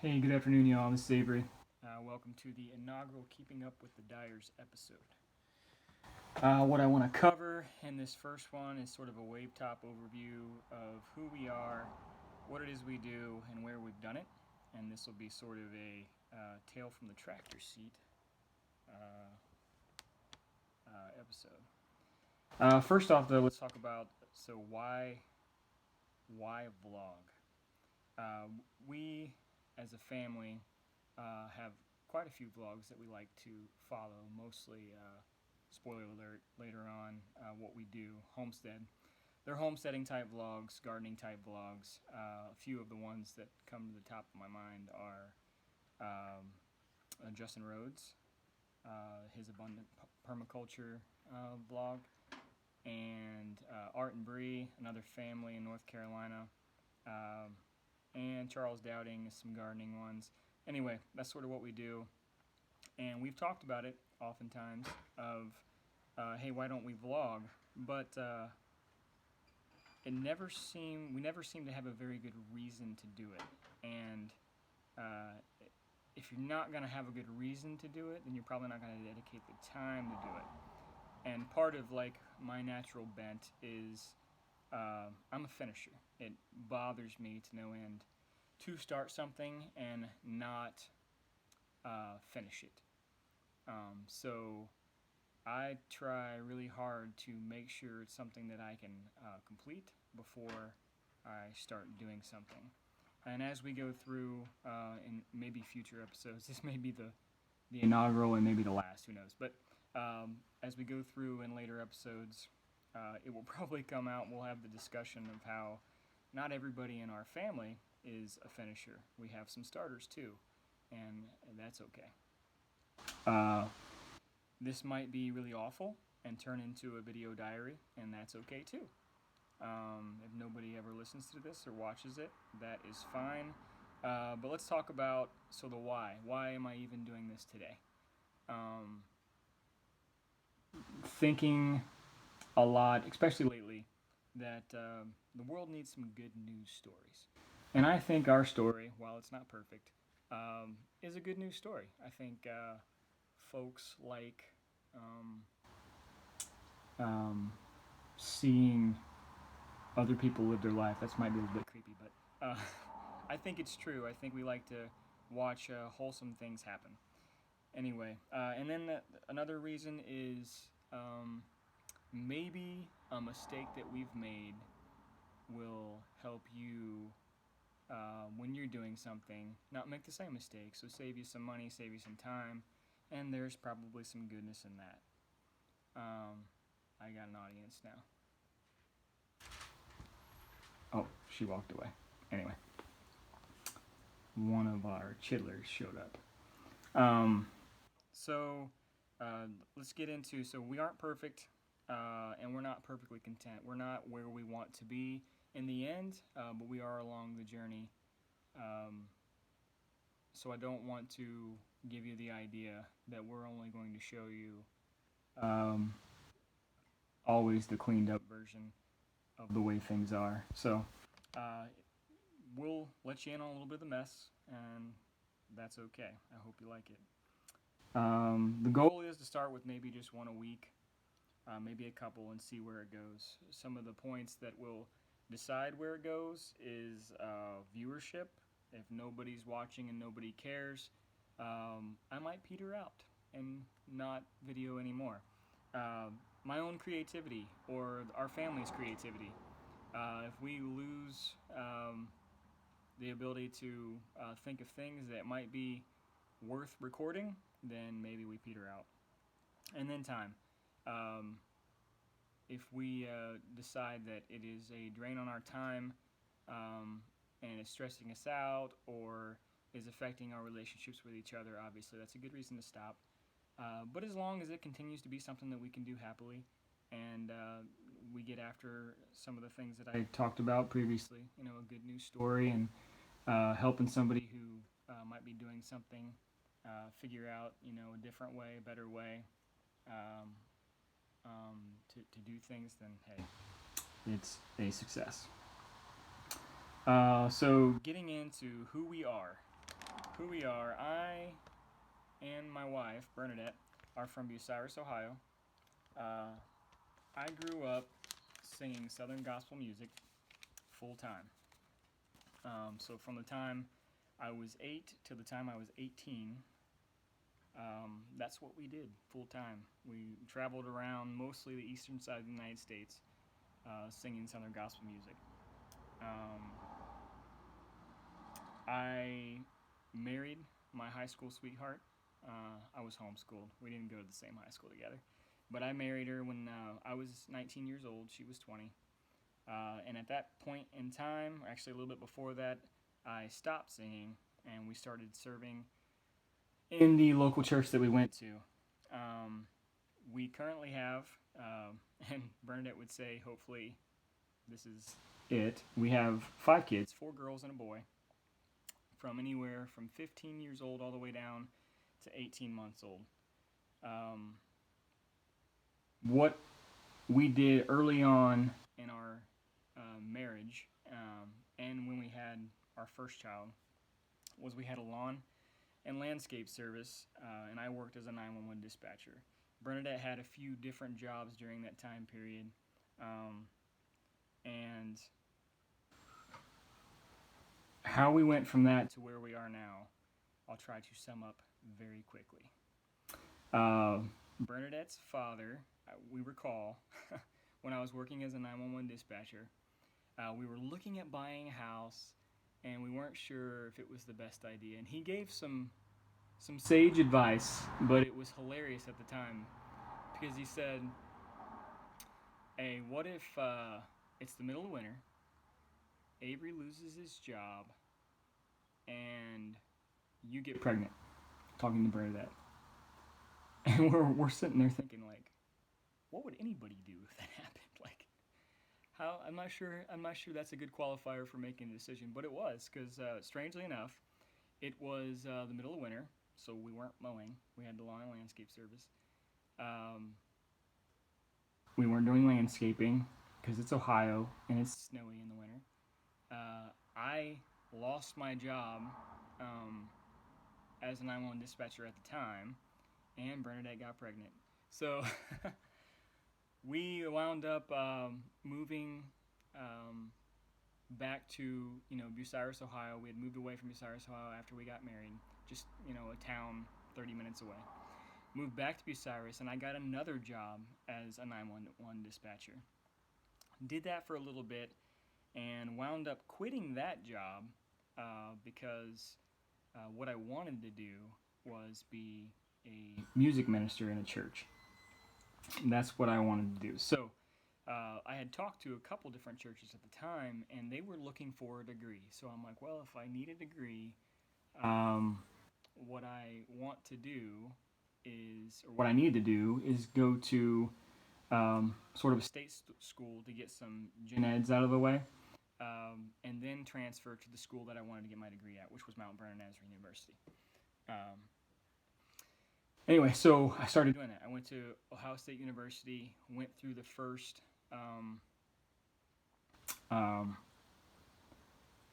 Hey, good afternoon, y'all. This is Avery. Welcome to the inaugural Keeping Up with the Dyers episode. What I want to cover in this first one is sort of a wave top overview of who we are, what it is we do, and where we've done it. And this will be sort of a tale from the tractor seat uh, episode. First off, though, let's talk about why vlog. We, as a family, have quite a few vlogs that we like to follow. Mostly, spoiler alert, later on, what we do, homestead. They're homesteading type vlogs, gardening type vlogs. A few of the ones that come to the top of my mind are Justin Rhodes, his abundant permaculture vlog, and Art and Bree, another family in North Carolina, um, and Charles Dowding, some gardening ones. Anyway, that's sort of what we do, and we've talked about it oftentimes of, hey, why don't we vlog? But we never seem to have a very good reason to do it, and uh, if you're not going to have a good reason to do it, then you're probably not going to dedicate the time to do it. And part of like my natural bent is I'm a finisher. It bothers me to no end to start something and not finish it. So I try really hard to make sure it's something that I can complete before I start doing something. And as we go through in maybe future episodes, this may be the inaugural and maybe the last, who knows. But as we go through in later episodes, it will probably come out. We'll have the discussion of how not everybody in our family is a finisher. We have some starters too, and that's okay. Uh, this might be really awful and turn into a video diary, and that's okay too. If nobody ever listens to this or watches it, that is fine. But let's talk about the why. Why am I even doing this today? Um, Thinking a lot, especially lately, that the world needs some good news stories. And I think our story, while it's not perfect, is a good news story. I think folks like um, um, seeing other people live their life. That might be a little bit creepy, but I think it's true. I think we like to watch wholesome things happen. Anyway, and then another reason is maybe a mistake that we've made will help you when you're doing something not make the same mistake. So save you some money, save you some time, and there's probably some goodness in that. I got an audience now. Oh, she walked away. Anyway, one of our chidlers showed up. Um, so let's get into. So we aren't perfect, and we're not perfectly content. We're not where we want to be in the end, but we are along the journey. Um, so I don't want to give you the idea that we're only going to show you um, always the cleaned up version of the way things are. So uh, we'll let you in on a little bit of the mess, and that's okay. I hope you like it. The goal is to start with maybe just one a week, maybe a couple, and see where it goes. Some of the points that will decide where it goes is viewership. If nobody's watching and nobody cares, I might peter out and not video anymore. My own creativity or our family's creativity. If we lose the ability to think of things that might be worth recording, then maybe we peter out. And then time. Um, if we decide that it is a drain on our time and is stressing us out or is affecting our relationships with each other, obviously that's a good reason to stop. But as long as it continues to be something that we can do happily and we get after some of the things that I talked about previously, a good news story and helping somebody who might be doing something figure out, a different way, a better way um, to do things, then hey, it's a success. So getting into who we are. who we are. I and my wife, Bernadette, are from Bucyrus, Ohio. Uh, I grew up singing Southern gospel music full time. So from the time I was 8 to the time I was 18, that's what we did full time. We traveled around mostly the eastern side of the United States singing Southern gospel music. Um, I married my high school sweetheart. I was homeschooled. We didn't go to the same high school together. But I married her when I was 19 years old. She was 20. And at that point in time, actually a little bit before that, I stopped singing and we started serving in the local church that we went to. We currently have, and Bernadette would say, hopefully, this is it. We have 5 kids, 4 girls and a boy, from anywhere from 15 years old all the way down to 18 months old. What we did early on in our marriage and when we had our first child was we had a lawn and landscape service, and I worked as a 911 dispatcher. Bernadette had a few different jobs during that time period, and how we went from that to where we are now, I'll try to sum up very quickly. Bernadette's father, we recall, when I was working as a 911 dispatcher, we were looking at buying a house, and we weren't sure if it was the best idea. And he gave some sage advice, but it was hilarious at the time because he said, "Hey, what if it's the middle of winter, Avery loses his job, and you get pregnant?" Talking to Bernadette, and we're sitting there thinking like, what would anybody do if that happened? Like, how? I'm not sure that's a good qualifier for making a decision, but it was because strangely enough, it was the middle of winter, so we weren't mowing. We had the lawn and landscape service. We weren't doing landscaping because it's Ohio and it's snowy in the winter. I lost my job as a 911 dispatcher at the time, and Bernadette got pregnant. So we wound up moving back to Bucyrus, Ohio. We had moved away from Bucyrus, Ohio after we got married, just a town 30 minutes away. Moved back to Bucyrus, and I got another job as a 911 dispatcher. Did that for a little bit, and wound up quitting that job because what I wanted to do was be a music minister in a church. That's what I wanted to do. So I had talked to a couple different churches at the time, and they were looking for a degree. So I'm like, well, if I need a degree, what I want to do or what I need to do is go to sort of a state school to get some gen eds out of the way, and then transfer to the school that I wanted to get my degree at, which was Mount Vernon Nazarene University. Anyway, so I started doing that. I went to Ohio State University, went through the first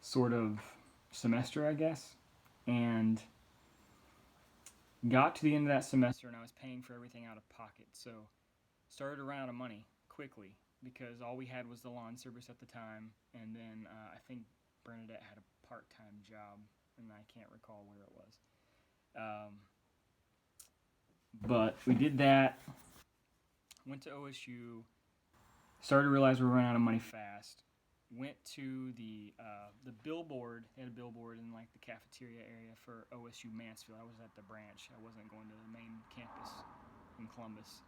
sort of semester, I guess, and got to the end of that semester, and I was paying for everything out of pocket. So started to run out of money quickly because all we had was the lawn service at the time, and then I think Bernadette had a part-time job, and I can't recall where it was. But we did that, went to OSU, started to realize we were running out of money fast, went to the billboard. They had a billboard in like the cafeteria area for OSU Mansfield. I was at the branch. I wasn't going to the main campus in Columbus.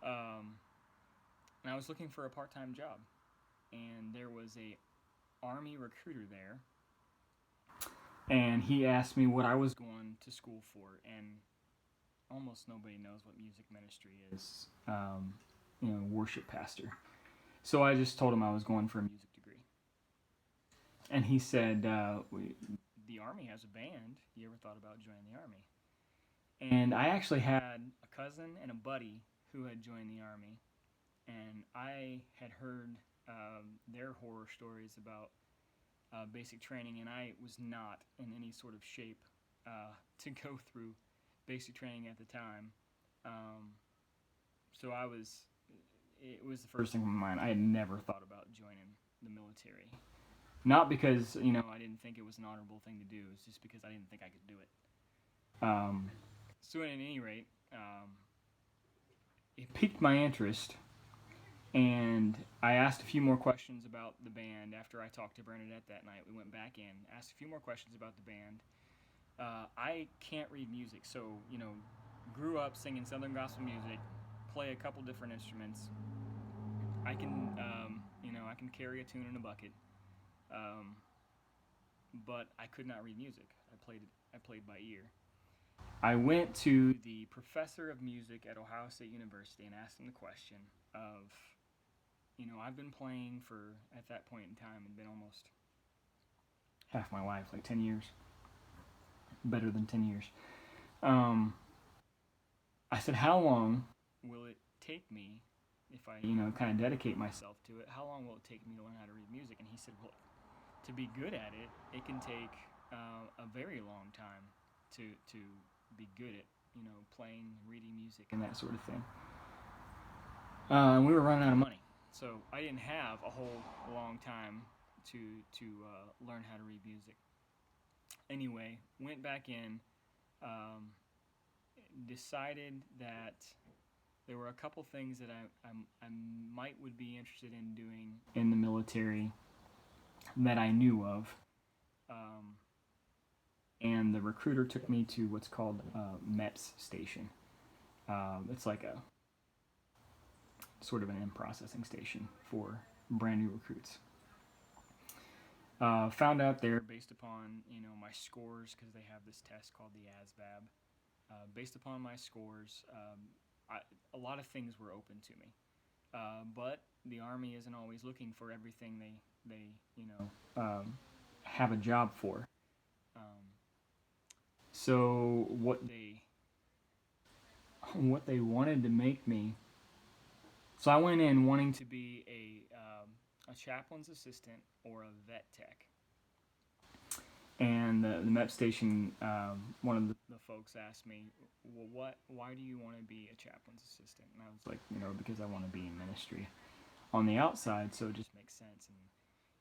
And I was looking for a part-time job, and there was a Army recruiter there, and he asked me what I was going to school for, and almost nobody knows what music ministry is, worship pastor. So I just told him I was going for a music degree. And he said, the Army has a band. You ever thought about joining the Army? And I actually had a cousin and a buddy who had joined the Army, and I had heard their horror stories about basic training, and I was not in any sort of shape to go through basic training at the time. Um, so it was the first thing in my mind. I had never thought about joining the military. Not because, I didn't think it was an honorable thing to do. It's just because I didn't think I could do it. So at any rate, it piqued my interest, and I asked a few more questions about the band after I talked to Bernadette that night. We went back in, asked a few more questions about the band. I can't read music, so grew up singing Southern gospel music, play a couple different instruments. I can, I can carry a tune in a bucket, um, but I could not read music. I played by ear. I went to the professor of music at Ohio State University and asked him the question of, I've been playing for, at that point in time, it'd been almost half my life, like 10 years, better than 10 years. I said, how long will it take me if I, kind of dedicate myself to it? How long will it take me to learn how to read music? And he said, well, to be good at it, it can take a very long time to be good at, playing, reading music, and that sort of thing. And we were running out of money, so I didn't have a whole long time to learn how to read music. Anyway, went back in, decided that there were a couple things that I might would be interested in doing in the military that I knew of. And the recruiter took me to what's called MEPS station. It's like a sort of an in-processing station for brand new recruits. Found out there based upon my scores, because they have this test called the ASVAB. Based upon my scores, a lot of things were open to me, but the Army isn't always looking for everything they have a job for. So what they wanted to make me. So I went in wanting to be a chaplain's assistant or a vet tech. And the MEP station, one of the folks asked me, well, why do you want to be a chaplain's assistant? And I was like, because I want to be in ministry on the outside, so it just makes sense.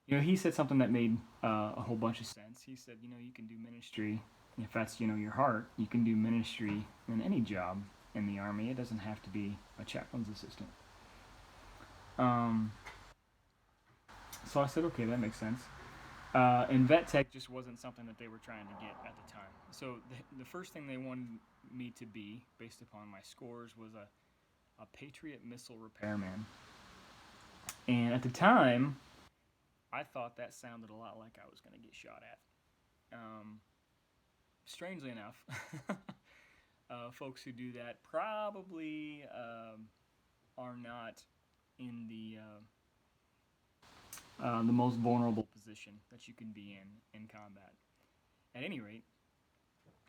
And he said something that made a whole bunch of sense. He said, you can do ministry, if that's your heart. You can do ministry in any job in the Army. It doesn't have to be a chaplain's assistant. So I said, okay, that makes sense. And vet tech just wasn't something that they were trying to get at the time. So the first thing they wanted me to be, based upon my scores, was a Patriot missile repairman. And at the time, I thought that sounded a lot like I was going to get shot at. Strangely enough, folks who do that probably are not in the most vulnerable position that you can be in combat. At any rate,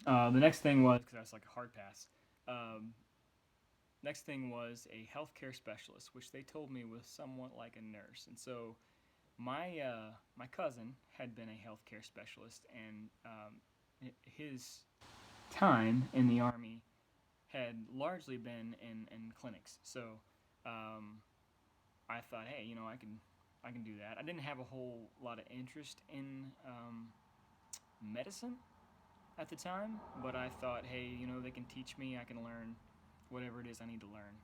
the next thing was, because that's like a hard pass, next thing was a healthcare specialist, which they told me was somewhat like a nurse. And so my cousin had been a healthcare specialist, and his time in the Army had largely been in clinics. So I thought, hey, I can do that. I didn't have a whole lot of interest in medicine at the time, but I thought, hey, they can teach me. I can learn whatever it is I need to learn.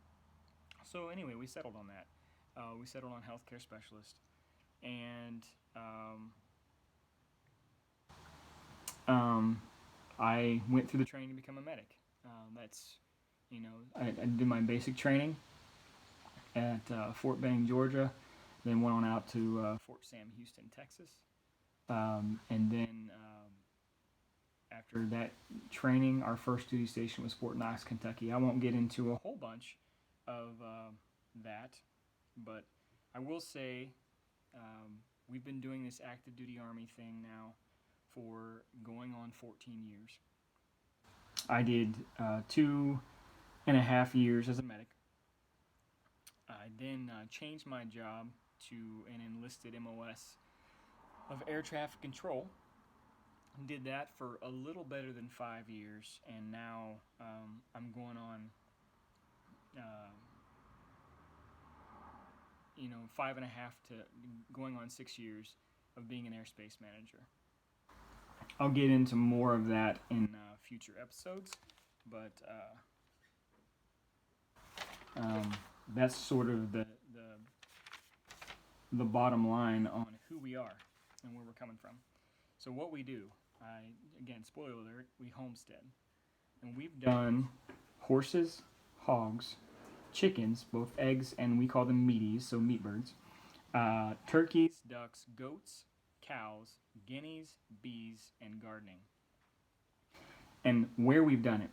So anyway, we settled on that. We settled on healthcare specialist, and I went through the training to become a medic. That's, I did my basic training at Fort Benning, Georgia, then went on out to Fort Sam Houston, Texas, and then after that training, our first duty station was Fort Knox, Kentucky. I won't get into a whole bunch of that, but I will say we've been doing this active duty Army thing now for going on 14 years. I did 2.5 years as a medic. I then changed my job to an enlisted MOS of air traffic control, Did that for a little better than 5 years, and now I'm going on, uh, 5.5 to going on 6 years of being an airspace manager. I'll get into more of that in future episodes, but that's sort of the bottom line on who we are and where we're coming from. So what we do, again, spoiler alert, we homestead, and we've done horses, hogs, chickens, both eggs and we call them meaties, so meat birds, turkeys, ducks, goats, cows, guineas, bees, and gardening. And where we've done it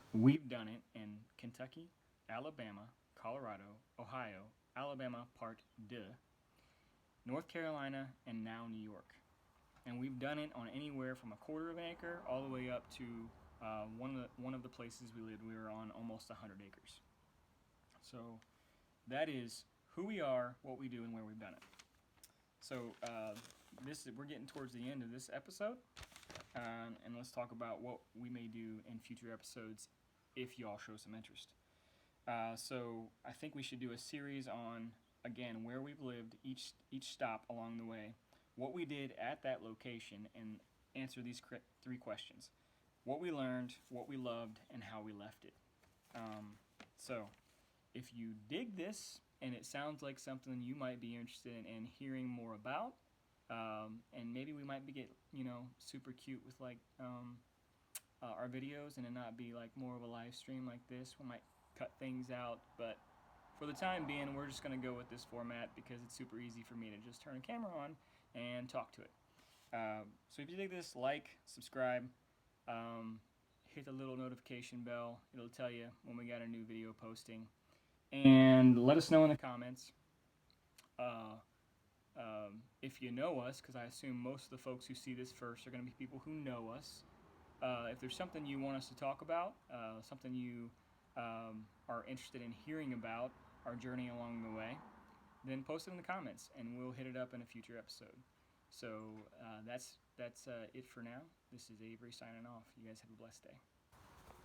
in Kentucky, Alabama, Colorado, Ohio, Alabama Part 2, North Carolina, and now New York. And we've done it on anywhere from a quarter of an acre all the way up to one of the places we lived. We were on almost 100 acres. So that is who we are, what we do, and where we've done it. So we're getting towards the end of this episode, and let's talk about what we may do in future episodes if y'all show some interest. So I think we should do a series on, again, where we've lived, each stop along the way, what we did at that location, and answer these 3 questions: what we learned, what we loved, and how we left it. So if you dig this and it sounds like something you might be interested in hearing more about, and maybe we might get super cute with like our videos, and it not be like more of a live stream like this. We might cut things out, but for the time being, we're just going to go with this format because it's super easy for me to just turn a camera on and talk to it. So if you dig this, like, subscribe, hit the little notification bell. It'll tell you when we got a new video posting. And let us know in the comments if you know us, because I assume most of the folks who see this first are going to be people who know us. If there's something you want us to talk about, something you are interested in hearing about our journey along the way, then post it in the comments, and we'll hit it up in a future episode. So that's it for now. This is Avery signing off. You guys have a blessed day.